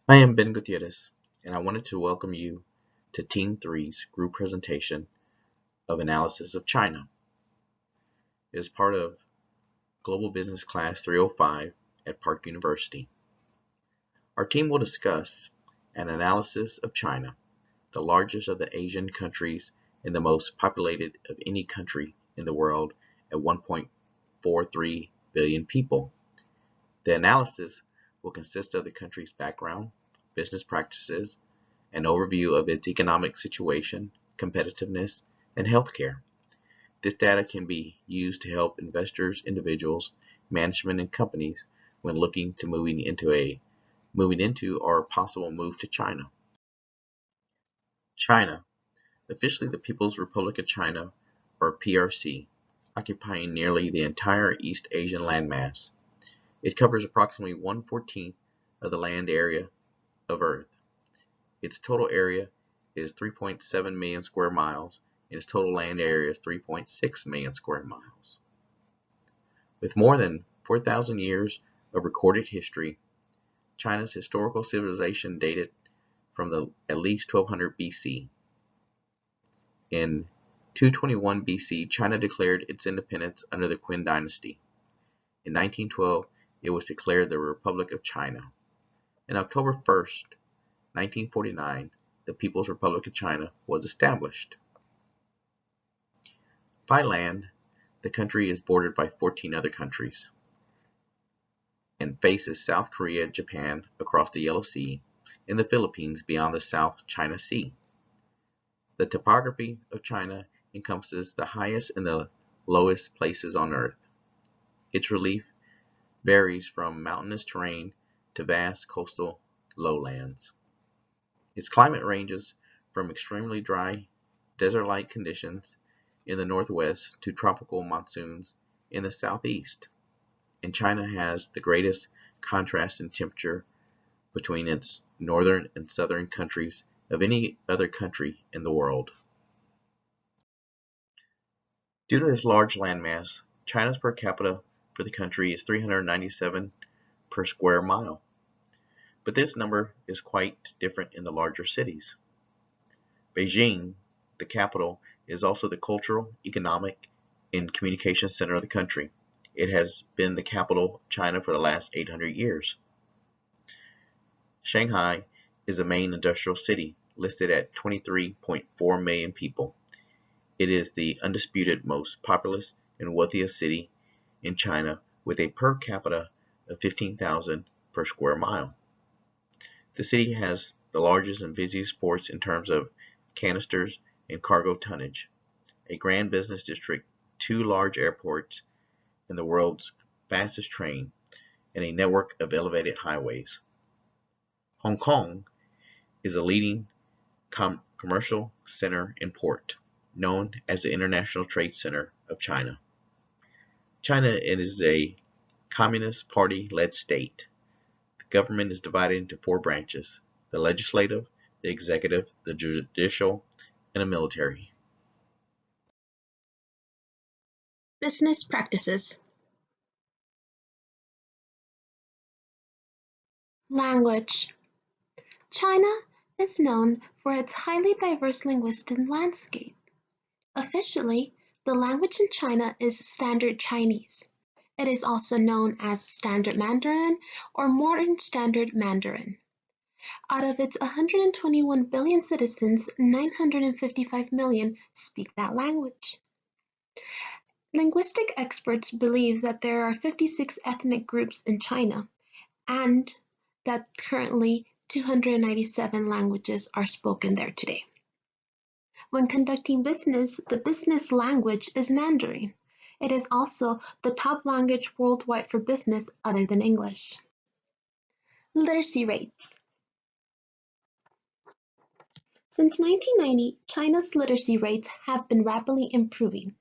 I am Ben Gutierrez, and I wanted to welcome you to Team Three's group presentation of Analysis of China. It is part of Global Business Class 305 at Park University. Our team will discuss an analysis of China, the largest of the Asian countries and the most populated of any country in the world at 1.43 billion people. The analysis will consist of the country's background, business practices, an overview of its economic situation, competitiveness, and healthcare. This data can be used to help investors, individuals, management, and companies when looking to moving into or a possible move to China. China, officially the People's Republic of China, or PRC, occupying nearly the entire East Asian landmass. It covers approximately 1/14 of the land area of Earth. Its total area is 3.7 million square miles, and its total land area is 3.6 million square miles. With more than 4,000 years of recorded history, China's historical civilization dated from at least 1200 BC. In 221 BC, China declared its independence under the Qin dynasty. In 1912, it was declared the Republic of China. On October 1st, 1949, the People's Republic of China was established. By land, the country is bordered by 14 other countries and faces South Korea, Japan across the Yellow Sea, and the Philippines beyond the South China Sea. The topography of China encompasses the highest and the lowest places on Earth. Its relief varies from mountainous terrain to vast coastal lowlands. Its climate ranges from extremely dry, desert-like conditions in the northwest to tropical monsoons in the southeast. And China has the greatest contrast in temperature between its northern and southern countries of any other country in the world. Due to its large landmass, China's per capita for the country is 397 per square mile. But this number is quite different in the larger cities. Beijing, the capital, is also the cultural, economic, and communication center of the country. It has been the capital of China for the last 800 years. Shanghai is the main industrial city, listed at 23.4 million people. It is the undisputed most populous and wealthiest city in China with a per capita of 15,000 per square mile. The city has the largest and busiest ports in terms of canisters and cargo tonnage, a grand business district, 2 large airports, and the world's fastest train, and a network of elevated highways. Hong Kong is a leading commercial center and port, known as the International Trade Center of China. China is a Communist Party-led state. The government is divided into 4 branches: the legislative, the executive, the judicial, and the military. Business practices. Language. China is known for its highly diverse linguistic landscape. Officially, the language in China is Standard Chinese. It is also known as Standard Mandarin or Modern Standard Mandarin. Out of its 121 billion citizens, 955 million speak that language. Linguistic experts believe that there are 56 ethnic groups in China, and that currently 297 languages are spoken there today. When conducting business, the business language is Mandarin. It is also the top language worldwide for business other than English. Literacy rates. Since 1990, China's literacy rates have been rapidly improving.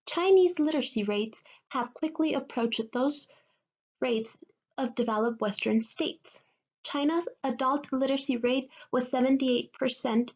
Chinese literacy rates have quickly approached those rates of developed Western states. China's adult literacy rate was 78%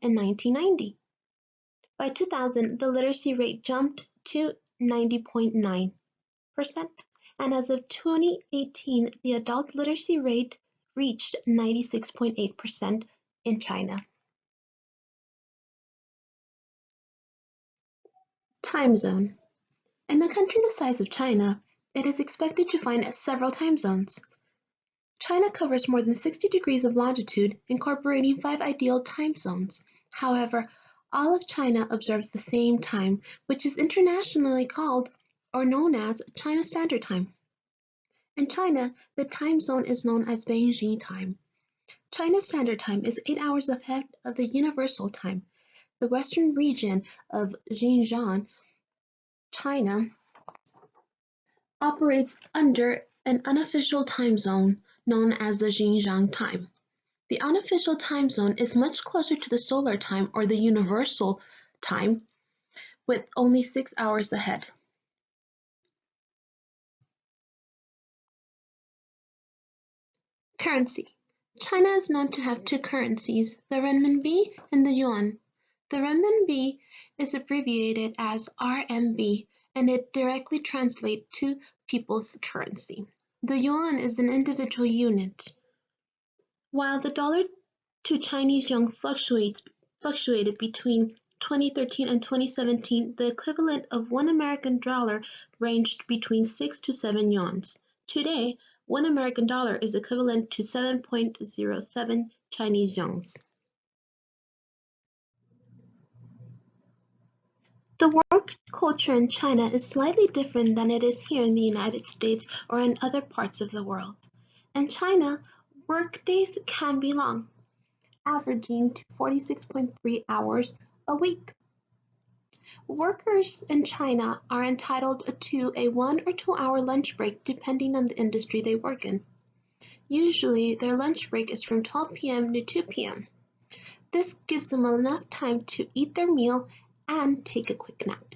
in 1990. By 2000, the literacy rate jumped to 90.9%, and as of 2018, the adult literacy rate reached 96.8% in China. Time zone. In a country the size of China, it is expected to find several time zones. China covers more than 60 degrees of longitude, incorporating 5 ideal time zones. However, all of China observes the same time, which is internationally called or known as China Standard Time. In China, the time zone is known as Beijing time. China Standard Time is 8 hours ahead of the Universal Time. The western region of Xinjiang, China, operates under an unofficial time zone known as the Xinjiang Time. The unofficial time zone is much closer to the solar time or the universal time, with only 6 hours ahead. Currency. China is known to have two currencies, the renminbi and the yuan. The renminbi is abbreviated as RMB, and it directly translates to people's currency. The yuan is an individual unit. While the dollar to Chinese yuan fluctuated between 2013 and 2017, the equivalent of one American dollar ranged between 6 to 7 yuans. Today, one American dollar is equivalent to 7.07 Chinese yuans. The work culture in China is slightly different than it is here in the United States or in other parts of the world. In China, workdays can be long, averaging to 46.3 hours a week. Workers in China are entitled to a 1 or 2 hour lunch break depending on the industry they work in. Usually, their lunch break is from 12 p.m. to 2 p.m. This gives them enough time to eat their meal and take a quick nap.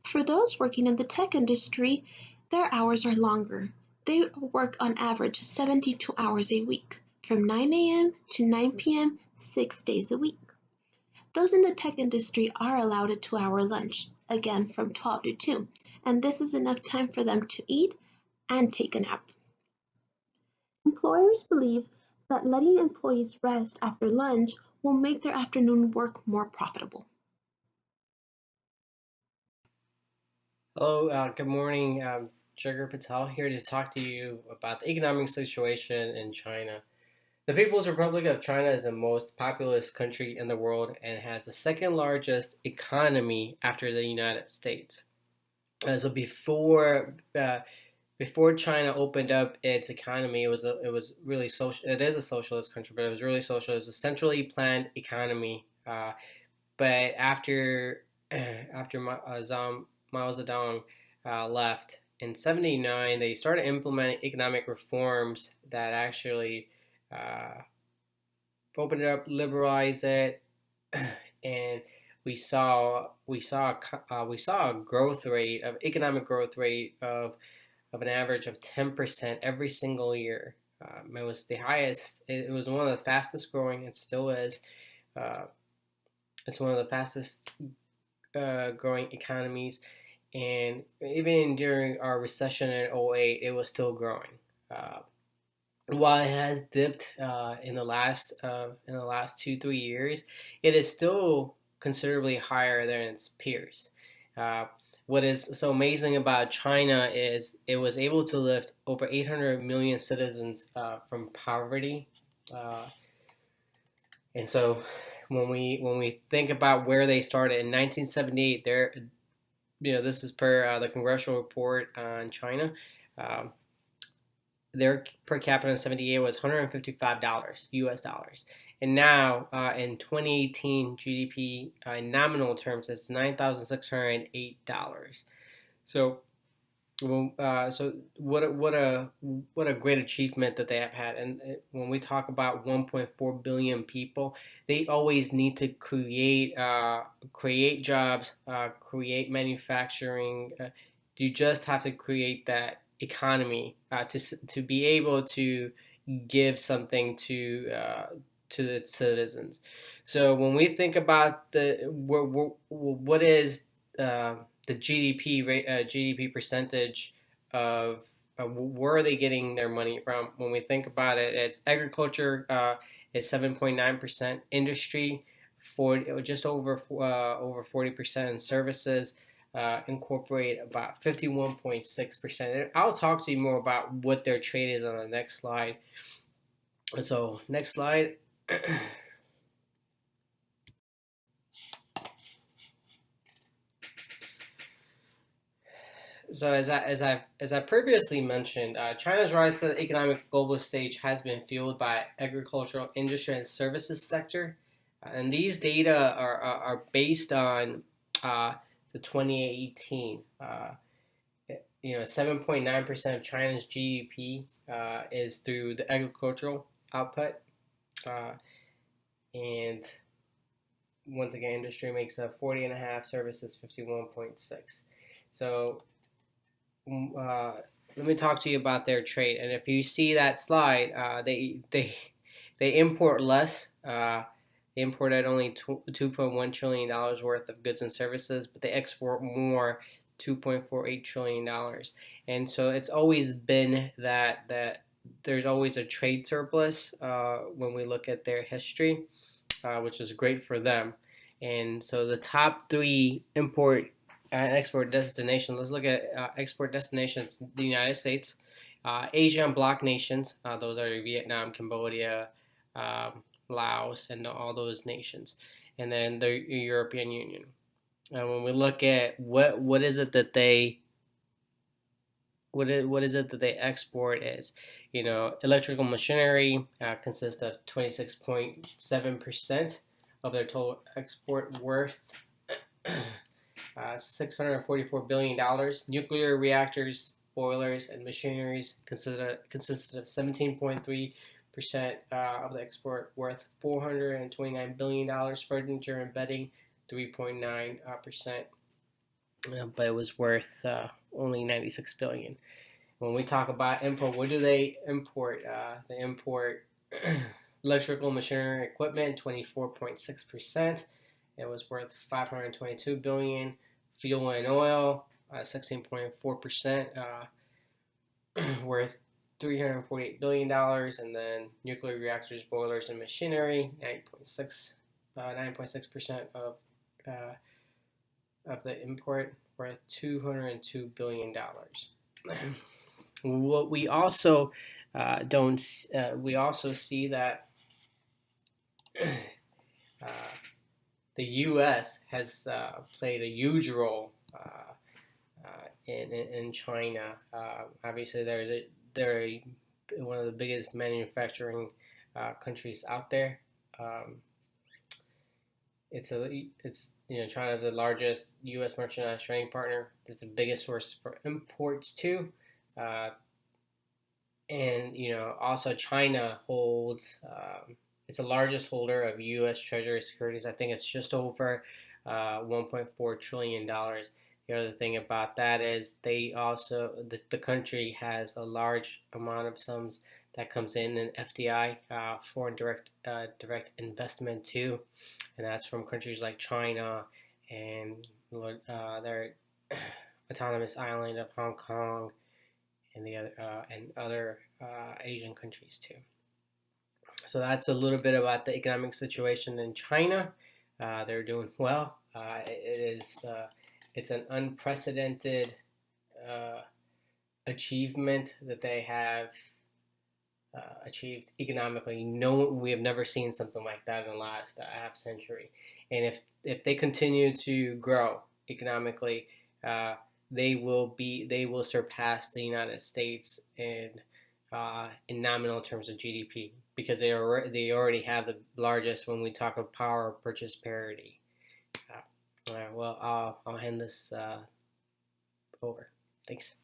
For those working in the tech industry, their hours are longer. They work on average 72 hours a week, from 9 a.m. to 9 p.m., 6 days a week. Those in the tech industry are allowed a 2-hour lunch, again from 12 to 2, and this is enough time for them to eat and take a nap. Employers believe that letting employees rest after lunch will make their afternoon work more profitable. Hello, good morning. Jagar Patel here to talk to you about the economic situation in China. The People's Republic of China is the most populous country in the world and has the second largest economy after the United States. So before China opened up its economy, it was really social. It is a socialist country, but it was really social. It was a centrally planned economy. But after Mao Zedong left in '79, they started implementing economic reforms that actually uh, opened it up, liberalized it, and we saw a growth rate of economic growth rate of an average of 10% every single year. It was the highest. It was one of the fastest growing. It still is. Uh, it's one of the fastest growing economies, and even during our recession in '08, it was still growing. Uh, while it has dipped in the last 2 3 years, it is still considerably higher than its peers. Uh, what is so amazing about China is it was able to lift over 800 million citizens from poverty, uh, and so when we think about where they started in 1978, this is per the Congressional Report on China. Um, their per capita in '78 was $155 US dollars, and now in 2018 GDP in nominal terms it's $9,608. So so what a great achievement that they have had. And when we talk about 1.4 billion people, they always need to create jobs, create manufacturing. You just have to create that economy to be able to give something to its citizens. So when we think about what is uh, the GDP rate, GDP percentage of where are they getting their money from? When we think about it, it's agriculture is 7.9%, industry just over 40%, and services incorporate about 51.6%. And I'll talk to you more about what their trade is on the next slide. So next slide. So as I previously mentioned, China's rise to the economic global stage has been fueled by agricultural, industry, and services sector, and these data are based on the 2018. 7.9% of China's GDP is through the agricultural output, and once again, industry makes up 40.5, services 51.6. So let me talk to you about their trade. And if you see that slide, they import less. They import at only $2.1 trillion worth of goods and services, but they export more, $2.48 trillion. And so it's always been that there's always a trade surplus when we look at their history, which is great for them. And so the top three import and export destinations. Let's look at export destinations: the United States, Asia and bloc nations. Those are Vietnam, Cambodia, Laos, and all those nations, and then the European Union. And when we look at what is it that they export is, electrical machinery consists of 26.7% of their total export worth. $644 billion. Nuclear reactors, boilers, and machineries consisted of 17.3% of the export worth $429 billion. Furniture and bedding, 3.9%, but it was worth only $96 billion. When we talk about import, what do they import? They import electrical machinery equipment, 24.6%. It was worth $522 billion. Fuel and oil, 16.4%, worth $348 billion. And then nuclear reactors, boilers, and machinery, 9.6% of the import, worth $202 billion. What we also we also see that the U.S. has played a huge role in China. Obviously, they're one of the biggest manufacturing countries out there. China is the largest U.S. merchandise trading partner. It's the biggest source for imports too. And also China holds. It's the largest holder of U.S. Treasury securities. I think it's just over $1.4 trillion. The other thing about that is they also, the country has a large amount of sums that comes in FDI, foreign direct investment too, and that's from countries like China and their autonomous island of Hong Kong and other Asian countries too. So that's a little bit about the economic situation in China. They're doing well. It's an unprecedented achievement that they have achieved economically. We have never seen something like that in the last half century. And if they continue to grow economically, they will surpass the United States in nominal terms of GDP, because they already have the largest when we talk of power purchase parity. All right, well, I'll hand this over. Thanks.